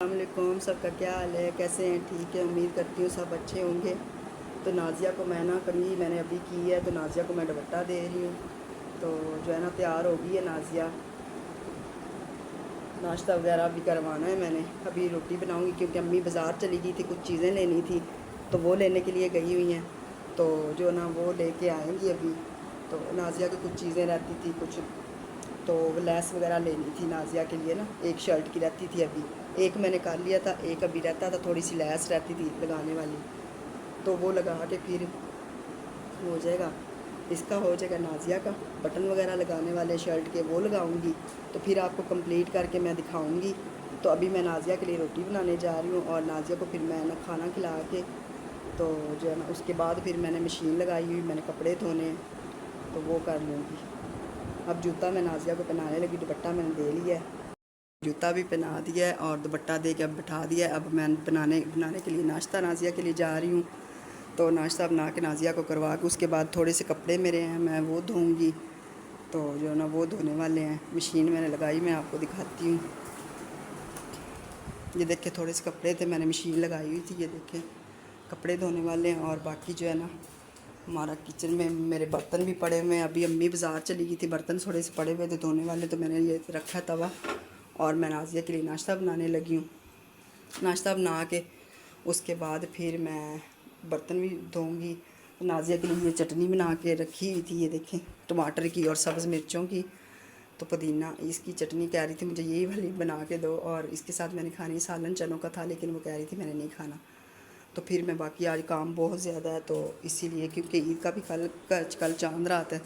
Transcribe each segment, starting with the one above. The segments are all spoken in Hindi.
अस्सलामुअलैकुम, सबका क्या हाल है? कैसे हैं? ठीक है, उम्मीद करती हूँ सब अच्छे होंगे। तो नाज़िया को मैं ना कमी मैंने अभी की है, तो नाज़िया को मैं दुपट्टा दे रही हूँ। तो जो है ना तैयार हो गई है नाज़िया। नाश्ता वगैरह भी करवाना है मैंने। अभी रोटी बनाऊँगी क्योंकि अम्मी बाज़ार चली गई थी, कुछ चीज़ें लेनी थी, तो वो लेने के लिए गई हुई हैं। तो जो ना वो लेके आएंगी अभी। तो नाज़िया की कुछ चीज़ें रहती थी, कुछ तो लेस वगैरह लेनी थी नाज़िया के लिए ना। एक शर्ट की रहती थी अभी, एक मैंने कर लिया था, एक अभी रहता था, थोड़ी सी लेस रहती थी लगाने वाली, तो वो लगा के फिर हो जाएगा। इसका हो जाएगा नाज़िया का बटन वगैरह लगाने वाले शर्ट के, वो लगाऊंगी। तो फिर आपको कंप्लीट करके मैं दिखाऊंगी। तो अभी मैं नाज़िया के लिए रोटी बनाने जा रही हूँ और नाज़िया को फिर मैं ना खाना खिला के, तो जो है ना उसके बाद फिर मैंने मशीन लगाई हुई, मैंने कपड़े धोने हैं, तो वो कर लूँगी। अब जूता मैं नाज़िया को पहनाने लगी, दुपट्टा मैंने दे लिया है, जूता भी पहना दिया है और दुपट्टा दे के अब बिठा दिया है। अब मैं बनाने के लिए नाश्ता नाज़िया के लिए जा रही हूँ। तो नाश्ता बना के नाज़िया को करवा के उसके बाद थोड़े से कपड़े मेरे हैं, मैं वो धोऊँगी। तो जो ना वो धोने वाले हैं, मशीन मैंने लगाई, मैं आपको दिखाती हूँ। ये देखें, थोड़े से कपड़े थे, मैंने मशीन लगाई हुई थी, ये देखें कपड़े धोने वाले हैं। और बाकी जो है ना हमारा किचन में मेरे बर्तन भी पड़े हुए हैं। अभी अम्मी बाज़ार चली गई थी, बर्तन थोड़े से पड़े हुए थे धोने वाले, तो मैंने ये रखा तवा और मैं नाज़िया के लिए नाश्ता बनाने लगी हूँ। नाश्ता बना के उसके बाद फिर मैं बर्तन भी धोऊँगी। तो नाज़िया के लिए ये चटनी बना के रखी हुई थी, ये देखें टमाटर की और सब्ज़ मिर्चों की, तो पुदीना इसकी चटनी कह रही थी मुझे यही वाली बना के दो, और इसके साथ मैंने खानी सालन चनों का था, लेकिन वो कह रही थी मैंने नहीं खाना। तो फिर मैं बाकी आज काम बहुत ज़्यादा है, तो इसीलिए क्योंकि ईद का भी कल चांद रात है,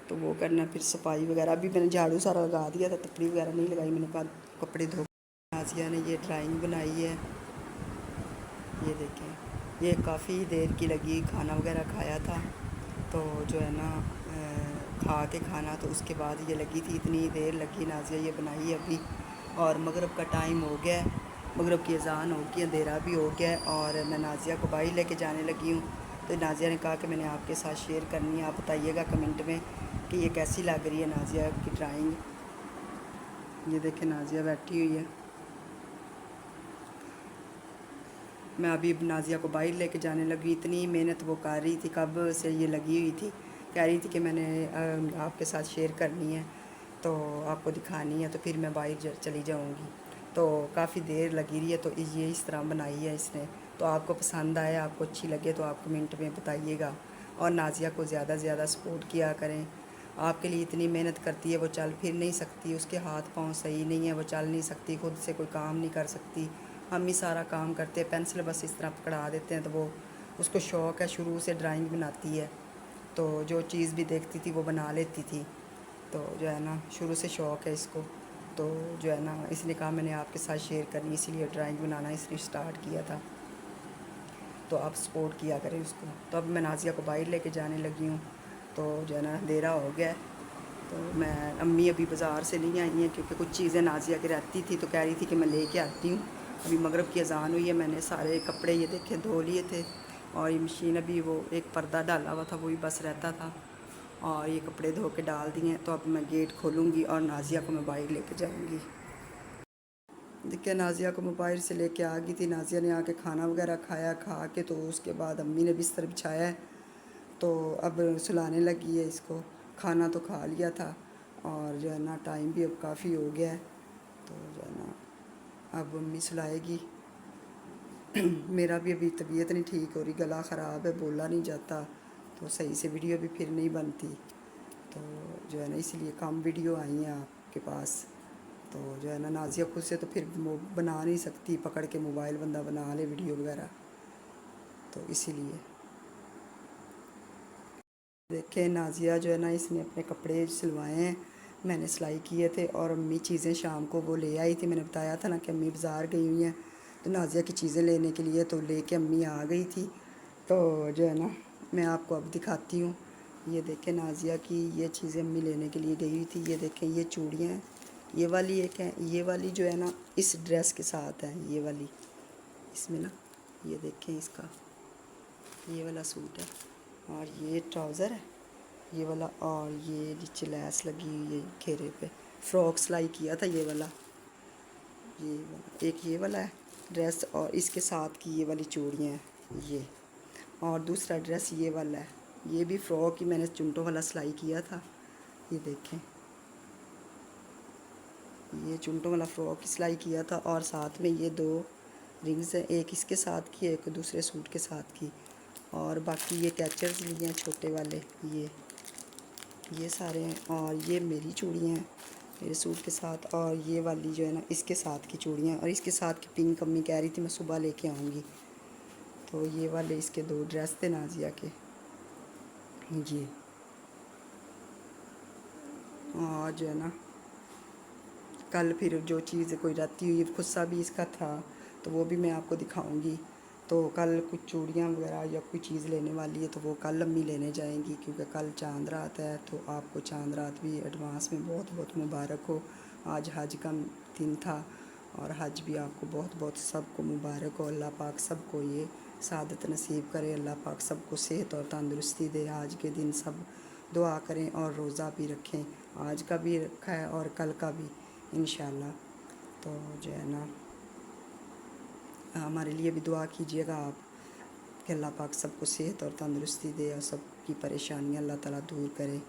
तो वो करना। फिर सफाई वगैरह भी मैंने झाड़ू सारा लगा दिया था, तपड़ी वगैरह नहीं लगाई, मैंने कहा कपड़े धो। नाज़िया ने ये ड्राइंग बनाई है, ये देखें, ये काफ़ी देर की लगी, खाना वगैरह खाया था, तो जो है ना खा के खाना, तो उसके बाद ये लगी थी, इतनी देर लगी। नाज़िया ये बनाई अभी, और मगरिब का टाइम हो गया है, मगरिब की अज़ान हो गई, अंधेरा भी हो गया है, और मैं नाज़िया को बाहर लेके जाने लगी हूँ। तो नाज़िया ने कहा कि मैंने आपके साथ शेयर करनी है, आप बताइएगा कमेंट में कि ये कैसी लग रही है नाज़िया की ड्राइंग। ये देखें नाज़िया बैठी हुई है। मैं अभी नाज़िया को बाहर लेके जाने लगी, इतनी मेहनत वो कर रही थी, कब से ये लगी हुई थी, कह रही थी कि मैंने आपके साथ शेयर करनी है, तो आपको दिखानी है, तो फिर मैं बाहर चली जाऊंगी। तो काफ़ी देर लगी रही है, तो ये इस तरह बनाई है इसने। तो आपको पसंद आए, आपको अच्छी लगे तो आप कमेंट में बताइएगा, और नाज़िया को ज़्यादा से ज़्यादा सपोर्ट किया करें। आपके लिए इतनी मेहनत करती है, वो चल फिर नहीं सकती, उसके हाथ पाँव सही नहीं है, वो चल नहीं सकती, खुद से कोई काम नहीं कर सकती, हम ही सारा काम करते हैं। पेंसिल बस इस तरह पकड़ा देते हैं, तो वो उसको शौक़ है, शुरू से ड्राइंग बनाती है, तो जो चीज़ भी देखती थी वो बना लेती थी। तो जो है ना शुरू से शौक़ है इसको, तो जो है ना इसने कहा मैंने आपके साथ शेयर करनी, इसीलिए ड्राइंग बनाना इसने स्टार्ट किया था, तो आप सपोर्ट किया करें उसको। तो अब मैं नाज़िया को बाहर लेके जाने लगी हूँ, तो जो है ना अंधेरा हो गया है। तो मैं अम्मी अभी बाज़ार से नहीं आई हैं, क्योंकि कुछ चीज़ें नाज़िया की रहती थी, तो कह रही थी कि मैं लेके आती हूँ। अभी मगरिब की अज़ान हुई है, मैंने सारे कपड़े ये देखे धो लिए थे, और ये मशीन अभी वो एक पर्दा डाला हुआ था, वही बस रहता था, और ये कपड़े धो के डाल दिए। तो अब मैं गेट खोलूँगी और नाज़िया को मैं बाहर लेके जाऊँगी। देखिए नाज़िया को मैं बाहर से लेके आ गई थी, नाज़िया ने आके खाना वगैरह खाया, खा के तो उसके बाद अम्मी ने बिस्तर बिछाया है, तो अब सुलाने लगी है इसको। खाना तो खा लिया था, और जो है ना टाइम भी अब काफ़ी हो गया है, तो जो है ना अब अम्मी सुलाएगी। मेरा भी अभी तबीयत नहीं ठीक हो रही, गला ख़राब है, बोला नहीं जाता, तो सही से वीडियो भी फिर नहीं बनती, तो जो है ना इसलिए कम वीडियो आई हैं आपके पास। तो जो है ना नाज़िया खुद से तो फिर बना नहीं सकती, पकड़ के मोबाइल बंदा बना ले वीडियो वगैरह, तो इसीलिए। देखें नाज़िया जो है ना इसने अपने कपड़े सिलवाए हैं, मैंने सिलाई किए थे, और अम्मी चीज़ें शाम को वो ले आई थी, मैंने बताया था ना कि अम्मी बाज़ार गई हुई हैं, तो नाज़िया की चीज़ें लेने के लिए, तो लेके अम्मी आ गई थी। तो जो है ना मैं आपको अब दिखाती हूँ। ये देखें नाज़िया की ये चीज़ें अम्मी लेने के लिए गई हुई थी, ये देखें ये चूड़ियाँ हैं, ये वाली एक है, ये वाली जो है ना इस ड्रेस के साथ है, ये वाली इसमें ना, ये देखें इसका ये वाला सूट है, और ये ट्राउज़र है ये वाला, और ये नीचे लैस लगी हुई है घेरे पे, फ्रॉक सिलाई किया था ये वाला, ये वाला, एक ये वाला है ड्रेस, और इसके साथ की ये वाली चूड़ियाँ हैं ये। और दूसरा ड्रेस ये वाला है, ये भी फ्रॉक ही मैंने चुनटों वाला सिलाई किया था। ये देखें, ये चुनटों वाला फ्रॉक सिलाई किया था, और साथ में ये 2 रिंग्स हैं, एक इसके साथ की, एक दूसरे सूट के साथ की। और बाकी ये कैचर्स लिए हैं छोटे वाले, ये सारे हैं। और ये मेरी चूड़ियाँ हैं मेरे सूट के साथ, और ये वाली जो है ना इसके साथ की चूड़ियाँ, और इसके साथ की पिंक अम्मी कह रही थी मैं सुबह लेके आऊँगी। तो ये वाले इसके 2 ड्रेस थे नाजिया के जी। और जो है ना कल फिर जो चीज़ कोई रहती हुई गुस्सा भी इसका था, तो वो भी मैं आपको दिखाऊंगी। तो कल कुछ चूड़ियाँ वगैरह या कोई चीज़ लेने वाली है, तो वो कल अम्मी लेने जाएंगी, क्योंकि कल चांद रात है। तो आपको चांद रात भी एडवांस में बहुत बहुत मुबारक हो। आज हज का दिन था, और हज भी आपको बहुत बहुत सबको मुबारक हो। अल्लाह पाक सबको ये सादत नसीब करे, अल्लाह पाक सबको सेहत और तंदुरुस्ती दे। आज के दिन सब दुआ करें और रोज़ा भी रखें, आज का भी रखा है और कल का भी इंशाल्लाह। तो जो है ना हमारे लिए भी दुआ कीजिएगा आप, कि अल्लाह पाक सबको सेहत और तंदुरुस्ती दे और सबकी परेशानियां अल्लाह ताला दूर करे।